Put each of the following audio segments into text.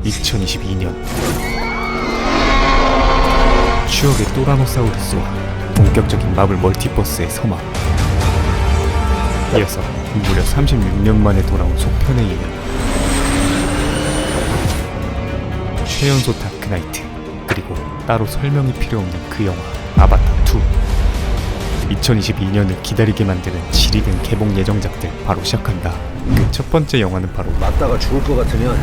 2022년 추억의 또라노사우루스와 본격적인 마블 멀티버스의 서막, 이어서 무려 36년 만에 돌아온 속편의 이름 최연소 다크나이트, 그리고 따로 설명이 필요 없는 그 영화 아바타2. 2022년을 기다리게 만드는 지리는 개봉 예정작들 바로 시작한다. 그 첫 번째 영화는 바로 맞다가 죽을 것 같으면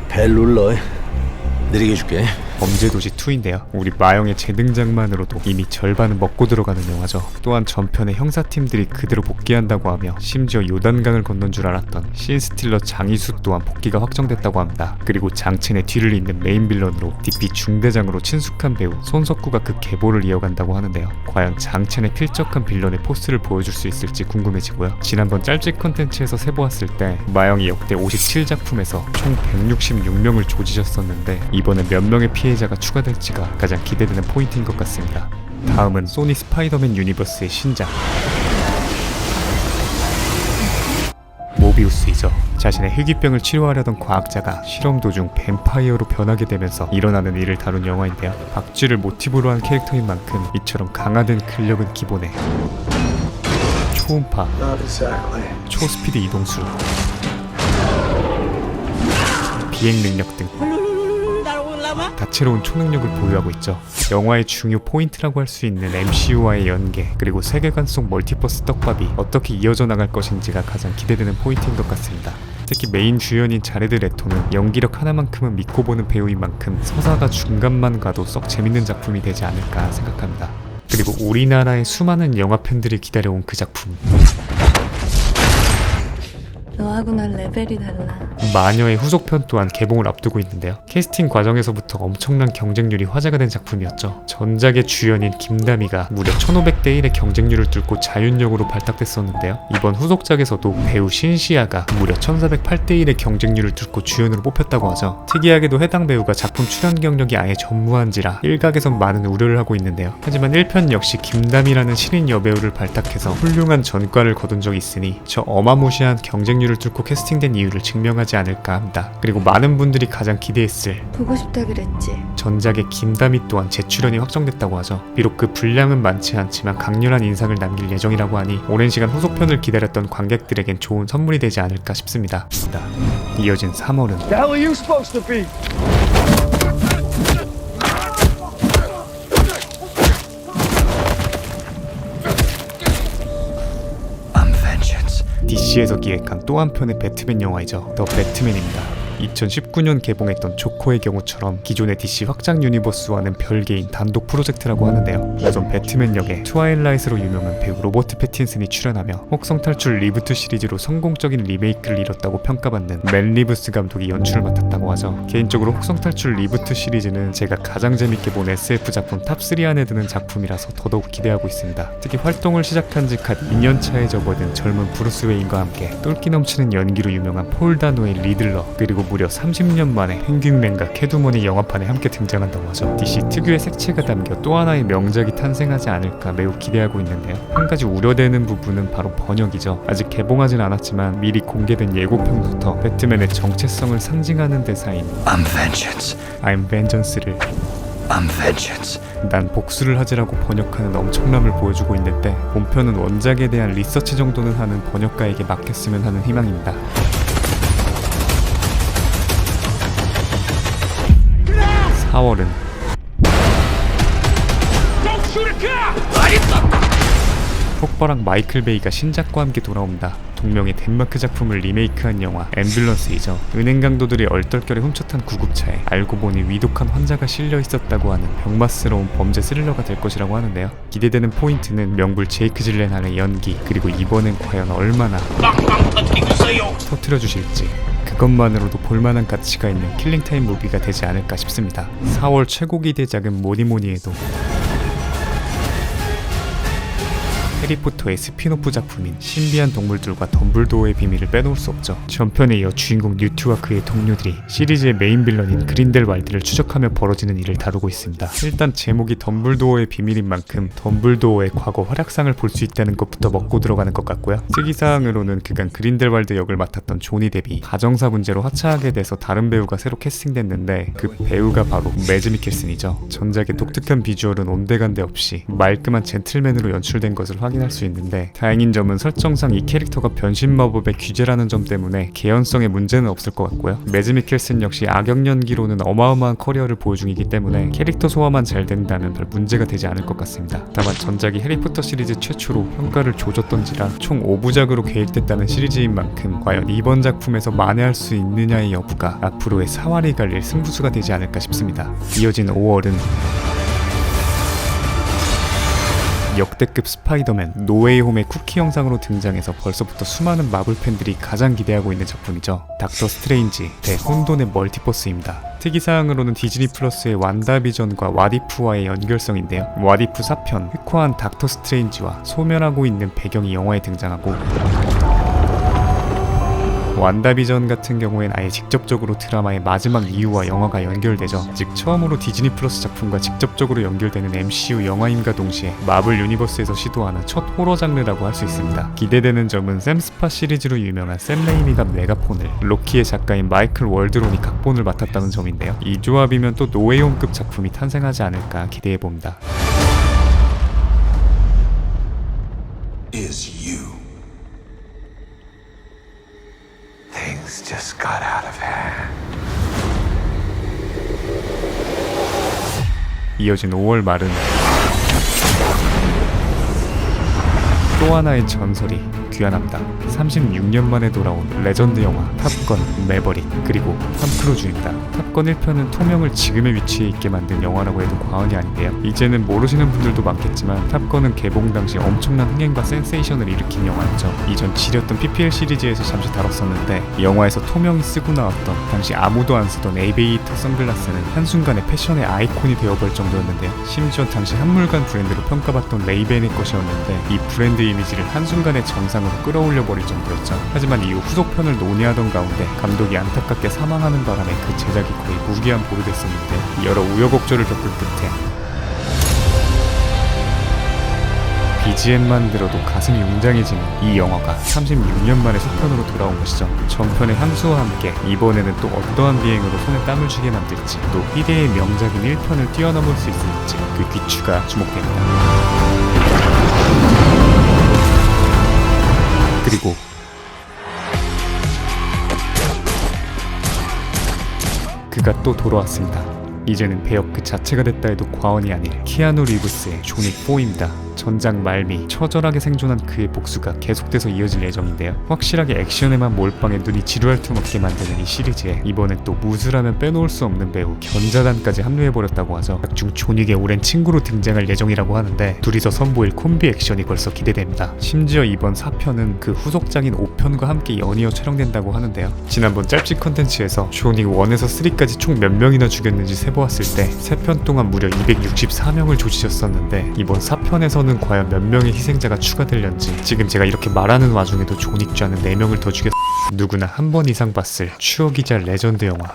벨 눌러. 느리게 줄게. 범죄도시2인데요. 우리 마영의 재등장만으로도 이미 절반은 먹고 들어가는 영화죠. 또한 전편의 형사팀들이 그대로 복귀한다고 하며 심지어 요단강을 건넌 줄 알았던 신스틸러 장이수 또한 복귀가 확정됐다고 합니다. 그리고 장첸의 뒤를 잇는 메인 빌런으로 DP 중대장으로 친숙한 배우 손석구가 그 계보를 이어간다고 하는데요. 과연 장첸의 필적한 빌런의 포스를 보여줄 수 있을지 궁금해지고요. 지난번 짤집 컨텐츠에서 세보았을 때 마영이 역대 57작품에서 총 166명을 조지셨었는데 이번에 몇 명의 피해자가 추가될지가 가장 기대되는 포인트인 것 같습니다. 다음은 소니 스파이더맨 유니버스의 신작 모비우스이죠. 자신의 희귀병을 치료하려던 과학자가 실험 도중 뱀파이어로 변하게 되면서 일어나는 일을 다룬 영화인데요. 박쥐를 모티브로 한 캐릭터인 만큼 이처럼 강화된 근력은 기본에 초음파, 초스피드 이동수, 비행 능력 등 다채로운 초능력을 보유하고 있죠. 영화의 중요 포인트라고 할 수 있는 MCU와의 연계, 그리고 세계관 속 멀티버스 떡밥이 어떻게 이어져 나갈 것인지가 가장 기대되는 포인트인 것 같습니다. 특히 메인 주연인 자레드 레토는 연기력 하나만큼은 믿고 보는 배우인 만큼 서사가 중간만 가도 썩 재밌는 작품이 되지 않을까 생각합니다. 그리고 우리나라의 수많은 영화 팬들이 기다려온 그 작품, 너하고 난 레벨이 달라. 마녀의 후속편 또한 개봉을 앞두고 있는데요. 캐스팅 과정에서부터 엄청난 경쟁률이 화제가 된 작품이었죠. 전작의 주연인 김다미가 무려 1500대 1의 경쟁률을 뚫고 자윤역으로 발탁됐었는데요. 이번 후속작에서도 배우 신시아가 무려 1408대 1의 경쟁률을 뚫고 주연으로 뽑혔다고 하죠. 특이하게도 해당 배우가 작품 출연 경력이 아예 전무한지라 일각에선 많은 우려를 하고 있는데요. 하지만 1편 역시 김다미라는 신인 여배우를 발탁해서 훌륭한 전과를 거둔 적이 있으니 저 어마무시한 경쟁률을 뚫고 캐스팅된 이유를 증명하지 않을까 합니다. 그리고 많은 분들이 가장 기대했을 보고 싶다 그랬지. 전작의 김다미 또한 재출연이 확정됐다고 하죠. 비록 그 분량은 많지 않지만 강렬한 인상을 남길 예정이라고 하니 오랜 시간 후속편을 기다렸던 관객들에겐 좋은 선물이 되지 않을까 싶습니다. 이어진 3월은 The hell are you supposed to be? DC에서 기획한 또 한 편의 배트맨 영화이죠. 더 배트맨입니다. 2019년 개봉했던 조커의 경우처럼 기존의 DC 확장 유니버스와는 별개인 단독 프로젝트라고 하는데요. 우선 배트맨 역에 트와일라이트로 유명한 배우 로버트 패틴슨이 출연하며 혹성탈출 리부트 시리즈로 성공적인 리메이크를 이뤘다고 평가받는 맨 리브스 감독이 연출을 맡았다고 하죠. 개인적으로 혹성탈출 리부트 시리즈는 제가 가장 재밌게 본 SF 작품 탑3 안에 드는 작품이라서 더더욱 기대하고 있습니다. 특히 활동을 시작한 지 갓 2년차에 접어든 젊은 브루스 웨인과 함께 똘끼 넘치는 연기로 유명한 폴 다노의 리들러, 그리고 무려 30년 만에 펭귄맨과 캐두먼이 영화판에 함께 등장한다고 하죠. DC 특유의 색채가 담겨 또 하나의 명작이 탄생하지 않을까 매우 기대하고 있는데요. 한 가지 우려되는 부분은 바로 번역이죠. 아직 개봉하진 않았지만 미리 공개된 예고편부터 배트맨의 정체성을 상징하는 대사인 I'm Vengeance를 난 복수를 하지라고 번역하는 엄청남을 보여주고 있는데 본편은 원작에 대한 리서치 정도는 하는 번역가에게 맡겼으면 하는 희망입니다. 4월은 폭발왕 마이클 베이가 신작과 함께 돌아옵니다. 동명의 덴마크 작품을 리메이크한 영화 앰뷸런스이죠. 은행 강도들이 얼떨결에 훔쳐탄 구급차에 알고 보니 위독한 환자가 실려 있었다고 하는 병맛스러운 범죄 스릴러가 될 것이라고 하는데요. 기대되는 포인트는 명불 제이크 질렌할의 연기, 그리고 이번엔 과연 얼마나 터뜨려 주실지. 그것만으로도 볼만한 가치가 있는 킬링타임 무비가 되지 않을까 싶습니다. 4월 최고 기대작은 뭐니뭐니 해도 해리포터의 스피노프 작품인 신비한 동물들과 덤블도어의 비밀을 빼놓을 수 없죠. 전편에 이어 주인공 뉴트와 그의 동료들이 시리즈의 메인 빌런인 그린델왈드를 추적하며 벌어지는 일을 다루고 있습니다. 일단 제목이 덤블도어의 비밀인 만큼 덤블도어의 과거 활약상을 볼 수 있다는 것부터 먹고 들어가는 것 같고요. 특이사항으로는 그간 그린델왈드 역을 맡았던 조니 뎁이 가정사 문제로 하차하게 돼서 다른 배우가 새로 캐스팅됐는데 그 배우가 바로 매즈 미켈슨이죠. 전작의 독특한 비주얼은 온데간데 없이 말끔한 젠틀맨으로 연출된 것을 확인할 수 있는데, 다행인 점은 설정상 이 캐릭터가 변신 마법의 귀재라는 점 때문에 개연성에 문제는 없을 것 같고요. 매즈 미켈슨 역시 악역 연기로는 어마어마한 커리어를 보여 중이기 때문에 캐릭터 소화만 잘 된다면 별 문제가 되지 않을 것 같습니다. 다만 전작이 해리포터 시리즈 최초로 평가를 조졌던지라 총 5부작으로 계획됐다는 시리즈인 만큼 과연 이번 작품에서 만회할 수 있느냐의 여부가 앞으로의 사활이 갈릴 승부수가 되지 않을까 싶습니다. 이어진 5월은 역대급 스파이더맨 노웨이 홈의 쿠키 영상으로 등장해서 벌써부터 수많은 마블 팬들이 가장 기대하고 있는 작품이죠. 닥터 스트레인지 대 혼돈의 멀티버스입니다. 특이사항으로는 디즈니 플러스의 완다비전과 와디프와의 연결성인데요. 와디프 4편 흑화한 닥터 스트레인지와 소멸하고 있는 배경이 영화에 등장하고, 완다비전 같은 경우엔 아예 직접적으로 드라마의 마지막 이유와 영화가 연결되죠. 즉 처음으로 디즈니 플러스 작품과 직접적으로 연결되는 MCU 영화임과 동시에 마블 유니버스에서 시도하는 첫 호러 장르라고 할 수 있습니다. 기대되는 점은 샘 스파 시리즈로 유명한 샘 레이미가 메가폰을, 로키의 작가인 마이클 월드론이 각본을 맡았다는 점인데요. 이 조합이면 또 노웨이홈급 작품이 탄생하지 않을까 기대해봅니다. Is you. Things just got out of hand. 이어진 5월 말은 또 하나의 전설이 귀환합니다. 36년 만에 돌아온 레전드 영화 탑건 매버릭, 그리고 탐 크루즈입니다. 탑건 1편은 통영을 지금의 위치에 있게 만든 영화라고 해도 과언이 아닌데요. 이제는 모르시는 분들도 많겠지만 탑건은 개봉 당시 엄청난 흥행과 센세이션을 일으킨 영화였죠. 이전 지렸던 PPL 시리즈에서 잠시 다뤘었는데, 영화에서 토명이 쓰고 나왔던 당시 아무도 안 쓰던 에이베이터 선글라스는 한순간에 패션의 아이콘이 되어버릴 정도였는데요. 심지어 당시 한물간 브랜드로 평가받던 레이벤의 것이었는데 이 브랜드 이미지를 한순간에 정상으로 끌어올려 버릴 정도였죠. 하지만 이후 후속편을 논의하던 가운데 감독이 안타깝게 사망하는 바람에 그 제작이 거의 무기한 보류됐었는데, 여러 우여곡절을 겪은 끝에 BGM만 들어도 가슴이 웅장해지는 이 영화가 36년 만에 속편으로 돌아온 것이죠. 전편의 향수와 함께 이번에는 또 어떠한 비행으로 손에 땀을 쥐게 만들지, 또 희대의 명작인 1편을 뛰어넘을 수 있을지 그 귀추가 주목됩니다. 그리고 그가 또 돌아왔습니다. 이제는 배역 그 자체가 됐다 해도 과언이 아닐 키아누 리브스의 존윅 4입니다. 전작 말미 처절하게 생존한 그의 복수가 계속돼서 이어질 예정인데요. 확실하게 액션에만 몰빵해 눈이 지루할 틈 없게 만드는 이 시리즈에 이번엔 또 무술하면 빼놓을 수 없는 배우 견자단까지 합류해버렸다고 하죠. 각중 존윅의 오랜 친구로 등장할 예정이라고 하는데, 둘이서 선보일 콤비 액션이 벌써 기대됩니다. 심지어 이번 4편은 그 후속작인 5편과 함께 연이어 촬영된다고 하는데요. 지난번 짤집 컨텐츠에서 존윅 1에서 3까지 총 몇 명이나 죽였는지 세보았을 때 3편 동안 무려 264명을 조지셨었는데, 이번 4편에서는 과연 몇 명의 희생자가 추가될런지, 지금 제가 이렇게 말하는 와중에도 존윅 쥐하는 4명을 더 죽였... 누구나 한 번 이상 봤을 추억이자 레전드 영화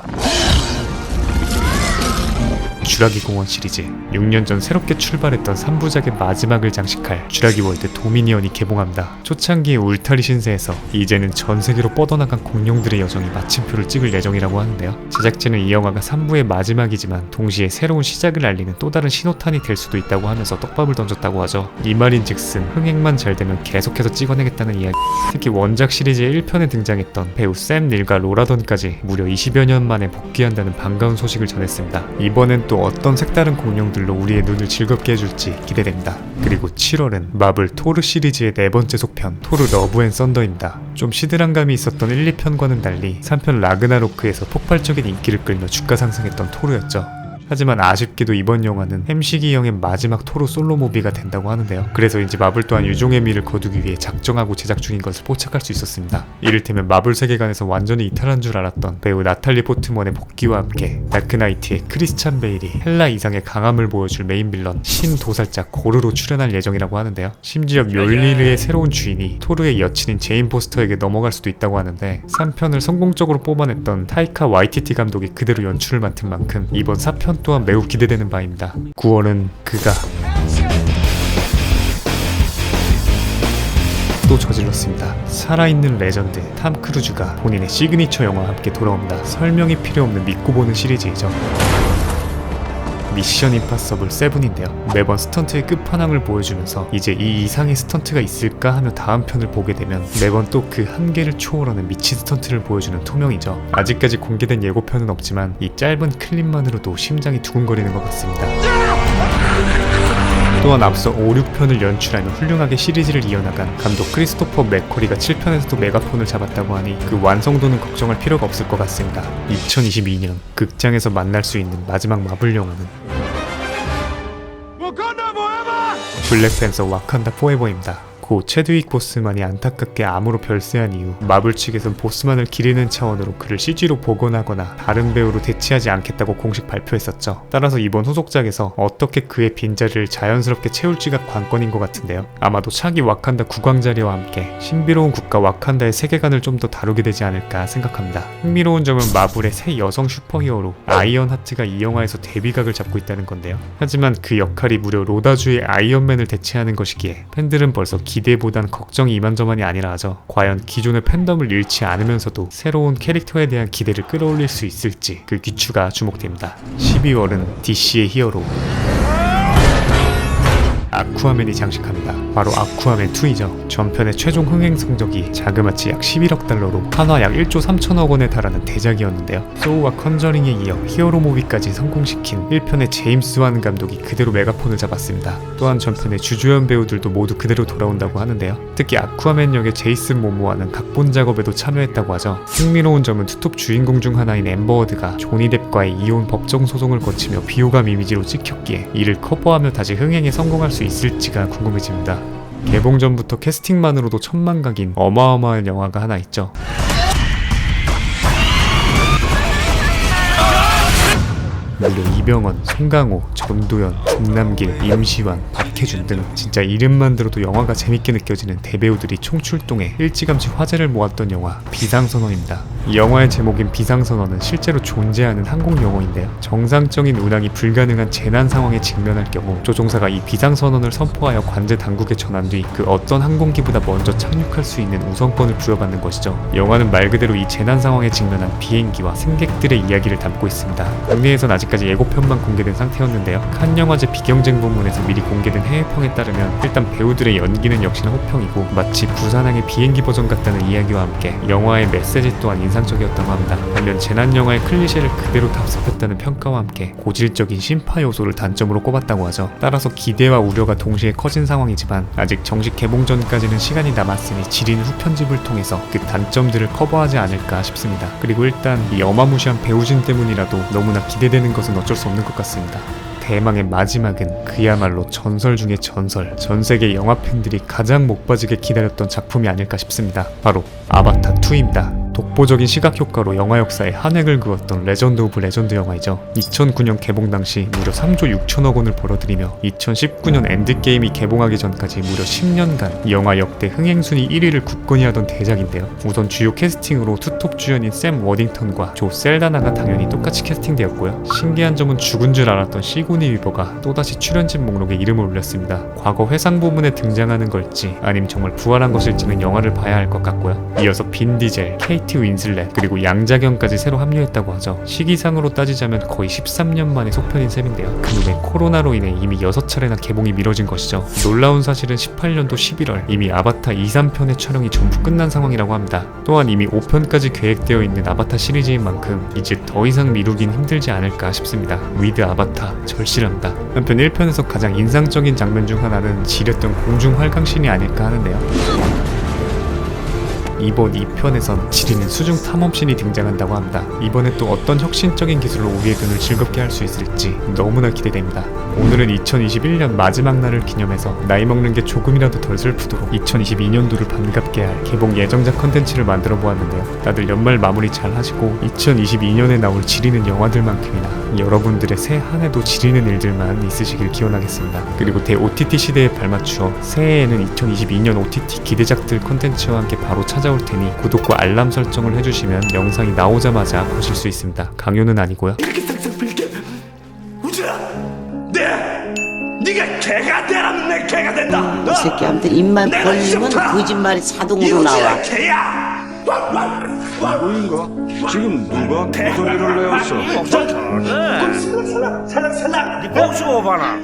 쥐라기 공원 시리즈. 6년 전 새롭게 출발했던 3부작의 마지막을 장식할 쥐라기 월드 도미니언이 개봉합니다. 초창기의 울타리 신세에서 이제는 전 세계로 뻗어나간 공룡들의 여정이 마침표를 찍을 예정이라고 하는데요. 제작진은 이 영화가 3부의 마지막이지만 동시에 새로운 시작을 알리는 또 다른 신호탄이 될 수도 있다고 하면서 떡밥을 던졌다고 하죠. 이 말인즉슨 흥행만 잘 되면 계속해서 찍어내겠다는 이야기. 특히 원작 시리즈의 1편에 등장했던 배우 샘 닐과 로라던까지 무려 20여 년 만에 복귀한다는 반가운 소식을 전했습니다. 이번엔 또 어떤 색다른 공룡들로 우리의 눈을 즐겁게 해줄지 기대됩니다. 그리고 7월은 마블 토르 시리즈의 4번째 속편 토르 러브 앤 썬더입니다. 좀 시들한 감이 있었던 1, 2편과는 달리 3편 라그나로크에서 폭발적인 인기를 끌며 주가 상승했던 토르였죠. 하지만 아쉽게도 이번 영화는 햄식이 형의 마지막 토르 솔로 무비가 된다고 하는데요. 그래서인지 마블 또한 유종의 미를 거두기 위해 작정하고 제작 중인 것을 포착할 수 있었습니다. 이를테면 마블 세계관에서 완전히 이탈한 줄 알았던 배우 나탈리 포트먼의 복귀와 함께 다크나이트의 크리스찬 베일이 헬라 이상의 강함을 보여줄 메인 빌런 신도살자 고르로 출연할 예정이라고 하는데요. 심지어 멸리르의 새로운 주인이 토르의 여친인 제인 포스터에게 넘어갈 수도 있다고 하는데 3편을 성공적으로 뽑아냈던 타이카 와이티티 감독이 그대로 연출을 맡은 만큼 이번 4편 또한 매우 기대되는 바입니다. 9월은 그가 또 저질렀습니다. 살아있는 레전드 탐 크루즈가 본인의 시그니처 영화와 함께 돌아옵니다. 설명이 필요 없는 믿고 보는 시리즈이죠. 미션 임파서블 7인데요. 매번 스턴트의 끝판왕을 보여주면서 이제 이 이상의 스턴트가 있을까 하며 다음 편을 보게 되면 매번 또 그 한계를 초월하는 미친 스턴트를 보여주는 투명이죠. 아직까지 공개된 예고편은 없지만 이 짧은 클립만으로도 심장이 두근거리는 것 같습니다. 또한 앞서 5, 6편을 연출하며 훌륭하게 시리즈를 이어나간 감독 크리스토퍼 맥쿼리가 7편에서도 메가폰을 잡았다고 하니 그 완성도는 걱정할 필요가 없을 것 같습니다. 2022년 극장에서 만날 수 있는 마지막 마블 영화는 블랙팬서 와칸다 포에버입니다. 고 체드윅 보스만이 안타깝게 암으로 별세한 이후 마블 측에선 보스만을 기리는 차원으로 그를 CG로 복원하거나 다른 배우로 대체하지 않겠다고 공식 발표했었죠. 따라서 이번 후속작에서 어떻게 그의 빈자리를 자연스럽게 채울지가 관건인 것 같은데요. 아마도 차기 와칸다 국왕자리와 함께 신비로운 국가 와칸다의 세계관을 좀 더 다루게 되지 않을까 생각합니다. 흥미로운 점은 마블의 새 여성 슈퍼히어로 아이언하트가 이 영화에서 데뷔각을 잡고 있다는 건데요. 하지만 그 역할이 무려 로다주의 아이언맨을 대체하는 것이기에 팬들은 벌써 기대보단 걱정이 이만저만이 아니라 하죠. 과연 기존의 팬덤을 잃지 않으면서도 새로운 캐릭터에 대한 기대를 끌어올릴 수 있을지 그 귀추가 주목됩니다. 12월은 DC의 히어로 아쿠아맨이 장식합니다. 바로 아쿠아맨 2이죠. 전편의 최종 흥행 성적이 자그마치 약 11억 달러로 한화 약 1조 3천억 원에 달하는 대작이었는데요. 소우와 컨저링에 이어 히어로 무비까지 성공시킨 1편의 제임스 완 감독이 그대로 메가폰을 잡았습니다. 또한 전편의 주주연 배우들도 모두 그대로 돌아온다고 하는데요. 특히 아쿠아맨 역의 제이슨 모모아는 각본 작업에도 참여했다고 하죠. 흥미로운 점은 투톱 주인공 중 하나인 앰버워드가 조니 뎁과의 이혼 법정 소송을 거치며 비호감 이미지로 찍혔기에 이를 커버하며 다시 흥행에 성공할 수 있을지가 궁금해집니다. 개봉 전부터 캐스팅만으로도 천만각인 어마어마한 영화가 하나 있죠. 무려 이병헌, 송강호, 전도연, 김남길, 임시완, 박해준 등 진짜 이름만 들어도 영화가 재밌게 느껴지는 대배우들이 총출동해 일찌감치 화제를 모았던 영화 비상선언입니다. 이 영화의 제목인 비상선언은 실제로 존재하는 항공 용어인데요. 정상적인 운항이 불가능한 재난 상황에 직면할 경우 조종사가 이 비상선언을 선포하여 관제 당국에 전한 뒤 그 어떤 항공기보다 먼저 착륙할 수 있는 우선권을 부여받는 것이죠. 영화는 말 그대로 이 재난 상황에 직면한 비행기와 승객들의 이야기를 담고 있습니다. 국내에선 아직까지 예고편만 공개된 상태였는데요. 칸 영화제 비경쟁 부문에서 미리 공개된 해외평에 따르면 일단 배우들의 연기는 역시나 호평이고 마치 부산항의 비행기 버전 같다는 이야기와 함께 영화의 메시지 또한 인상적이었다고 합니다. 반면 재난 영화의 클리셰를 그대로 답습했다는 평가와 함께 고질적인 심파 요소를 단점으로 꼽았다고 하죠. 따라서 기대와 우려가 동시에 커진 상황이지만 아직 정식 개봉 전까지는 시간이 남았으니 지린 후편집을 통해서 그 단점들을 커버하지 않을까 싶습니다. 그리고 일단 이 어마무시한 배우진 때문이라도 너무나 기대되는 것은 어쩔 수 없는 것 같습니다. 대망의 마지막은 그야말로 전설 중의 전설, 전세계 영화 팬들이 가장 목빠지게 기다렸던 작품이 아닐까 싶습니다. 바로 아바타 2입니다. 독보적인 시각 효과로 영화 역사에 한 획을 그었던 레전드 오브 레전드 영화이죠. 2009년 개봉 당시 무려 3조 6천억 원을 벌어들이며 2019년 엔드게임이 개봉하기 전까지 무려 10년간 영화 역대 흥행순위 1위를 굳건히 하던 대작인데요. 우선 주요 캐스팅으로 투톱 주연인 샘 워딩턴과 조 셀다나가 당연히 똑같이 캐스팅되었고요. 신기한 점은 죽은 줄 알았던 시고니 위버가 또다시 출연진 목록에 이름을 올렸습니다. 과거 회상 부분에 등장하는 걸지 아님 정말 부활한 것일지는 영화를 봐야 할 것 같고요. 이어서 빈 디젤, 케이티 윈슬렛 그리고 양자경까지 새로 합류했다고 하죠. 시기상으로 따지자면 거의 13년 만에 속편인 셈인데요. 그놈의 코로나로 인해 이미 6차례나 개봉이 미뤄진 것이죠. 놀라운 사실은 18년도 11월 이미 아바타 2, 3편의 촬영이 전부 끝난 상황이라고 합니다. 또한 이미 5편까지 계획되어 있는 아바타 시리즈인 만큼 이제 더 이상 미루긴 힘들지 않을까 싶습니다. 위드 아바타 절실합니다. 한편 1편에서 가장 인상적인 장면 중 하나는 지렸던 공중 활강신이 아닐까 하는데요. 이번 2편에선 지리는 수중 탐험신이 등장한다고 합니다. 이번에 또 어떤 혁신적인 기술로 우리의 눈을 즐겁게 할 수 있을지 너무나 기대됩니다. 오늘은 2021년 마지막 날을 기념해서 나이 먹는 게 조금이라도 덜 슬프도록 2022년도를 반갑게 할 개봉 예정작 컨텐츠를 만들어 보았는데요. 다들 연말 마무리 잘 하시고 2022년에 나올 지리는 영화들만큼이나 여러분들의 새 한 해도 지리는 일들만 있으시길 기원하겠습니다. 그리고 대 OTT 시대에 발맞추어 새해에는 2022년 OTT 기대작들 컨텐츠와 함께 바로 찾아올 테니 구독과 알람 설정을 해주시면 영상이 나오자마자 보실 수 있습니다. 강요는 아니고요. 네가 개가 되라면 내 개가 된다. 이 새끼한테 입만 벌리면 거짓말이 자동으로 나와. 개야. 누구인가? 지금 누가 그 소리를 내었어? 살랑 네 복수 오바나.